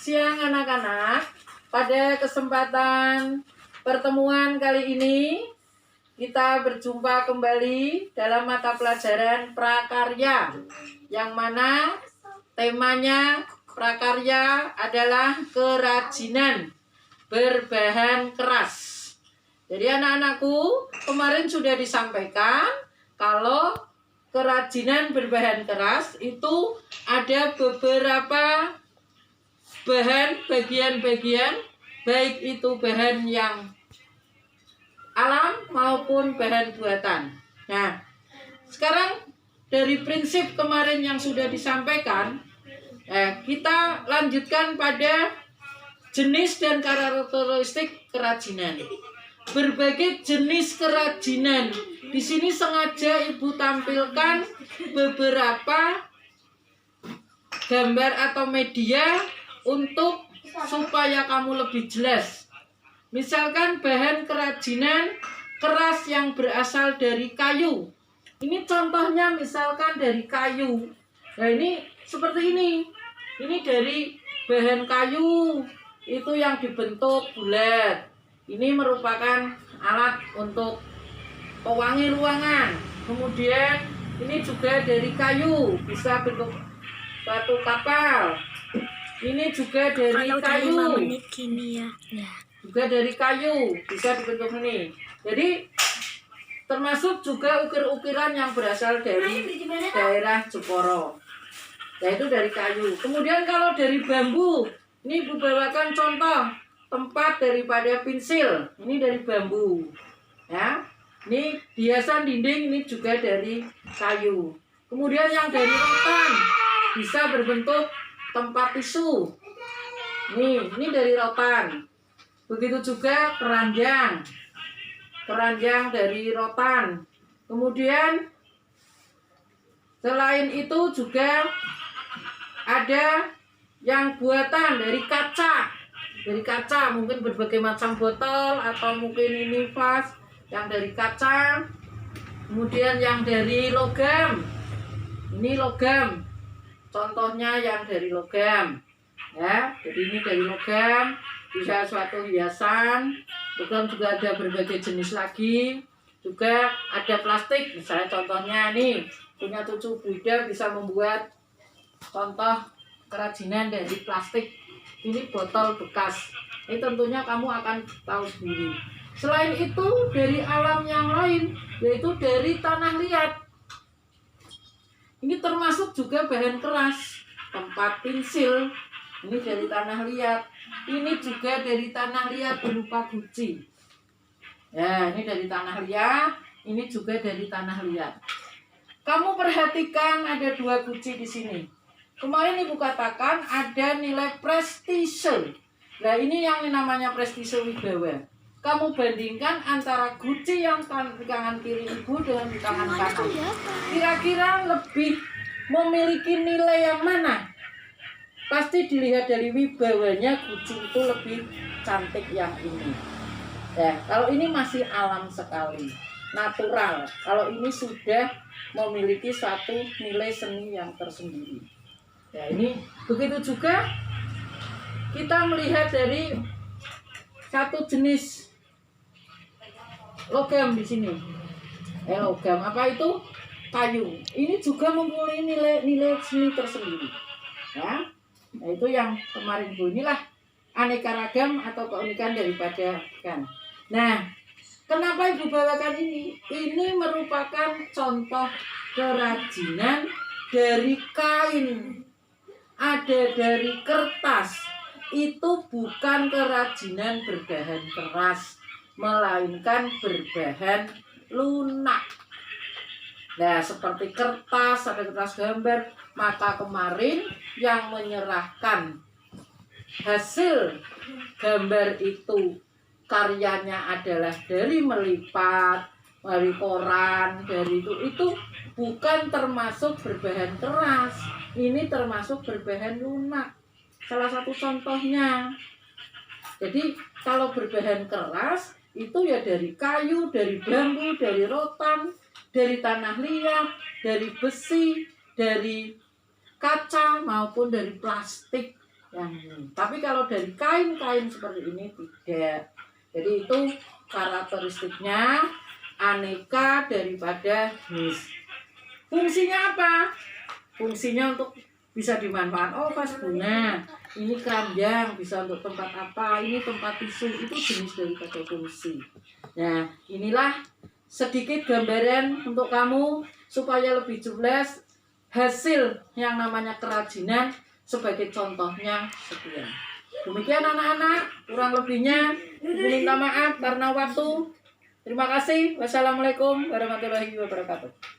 siang anak-anak. Pada kesempatan pertemuan kali ini kita berjumpa kembali dalam mata pelajaran prakarya, yang mana temanya prakarya adalah kerajinan berbahan keras. Jadi anak-anakku, kemarin sudah disampaikan kalau kerajinan berbahan keras itu ada beberapa bagian-bagian, baik itu bahan yang alam maupun bahan buatan. Nah, sekarang dari prinsip kemarin yang sudah disampaikan, kita lanjutkan pada jenis dan karakteristik kerajinan. Berbagai jenis kerajinan. Di sini sengaja Ibu tampilkan beberapa gambar atau media untuk supaya kamu lebih jelas. Misalkan bahan kerajinan keras yang berasal dari kayu. Ini contohnya misalkan dari kayu. Nah, ini seperti ini. Ini dari bahan kayu. Itu yang dibentuk bulat. Ini merupakan alat untuk pewangi ruangan. Kemudian ini juga dari kayu, bisa bentuk batu kapal. Ini juga dari kayu. Juga dari kayu, bisa dibentuk ini. Jadi termasuk juga ukir-ukiran yang berasal dari daerah Jeporo. Yaitu dari kayu. Kemudian kalau dari bambu, ini Ibu bawakan contoh tempat daripada pensil. Ini dari bambu. Ya. Ini hiasan dinding, ini juga dari kayu. Kemudian yang dari rotan bisa berbentuk tempat tisu. Ini dari rotan. Begitu juga keranjang. Keranjang dari rotan. Kemudian selain itu juga ada yang buatan dari kaca. Dari kaca, mungkin berbagai macam botol atau mungkin ini vas yang dari kaca. Kemudian yang dari logam. Ini logam. Contohnya yang dari logam. Ya, jadi ini dari logam, bisa suatu hiasan. Logam juga ada berbagai jenis lagi. Juga ada plastik, misalnya contohnya nih, punya cucu Buida bisa membuat contoh kerajinan dari plastik. Ini botol bekas. Ini tentunya kamu akan tahu sendiri. Selain itu dari alam yang lain, yaitu dari tanah liat. Ini termasuk juga bahan keras. Tempat pensil, ini dari tanah liat. Ini juga dari tanah liat berupa guci. Ya, ini dari tanah liat. Ini juga dari tanah liat. Kamu perhatikan ada dua guci di sini. Kemarin Ibu katakan ada nilai prestise. Nah, ini yang namanya prestise wibawa. Kamu bandingkan antara guci yang di tangan kiri Ibu dengan di tangan kanan. Kira-kira lebih memiliki nilai yang mana? Pasti dilihat dari wibawanya, guci itu lebih cantik yang ini. Ya, kalau ini masih alam sekali, natural. Kalau ini sudah memiliki satu nilai seni yang tersendiri. Ya, ini begitu juga kita melihat dari satu jenis logam di sini. Logam apa itu? Kayu. Ini juga mempunyai nilai seni tersendiri. Ya. Nah, itu yang kemarin Bu, inilah aneka ragam atau keunikan daripada ikan. Nah, kenapa Ibu bawakan ini? Ini merupakan contoh kerajinan dari kain. Ada dari kertas. Itu bukan kerajinan berbahan keras, melainkan berbahan lunak. Nah, seperti kertas, ada kertas gambar. Maka kemarin yang menyerahkan hasil gambar itu karyanya adalah dari melipat, dari koran, dari itu bukan termasuk berbahan keras. Ini termasuk berbahan lunak. Salah satu contohnya. Jadi kalau berbahan keras itu ya dari kayu, dari bambu, dari rotan, dari tanah liat, dari besi, dari kaca maupun dari plastik. yang ini. Tapi kalau dari kain-kain seperti ini tidak. Jadi itu karakteristiknya aneka daripada his. Fungsinya apa? Fungsinya untuk bisa dimanfaatkan. Oh, vas bunga. Ini keranjang bisa untuk tempat apa? Ini tempat tisu. Itu jenis daripada fungsi. Nah, inilah sedikit gambaran untuk kamu supaya lebih jelas hasil yang namanya kerajinan sebagai contohnya sekian. Demikian anak-anak, kurang lebihnya minta maaf karena waktu. Terima kasih. Wassalamualaikum warahmatullahi wabarakatuh.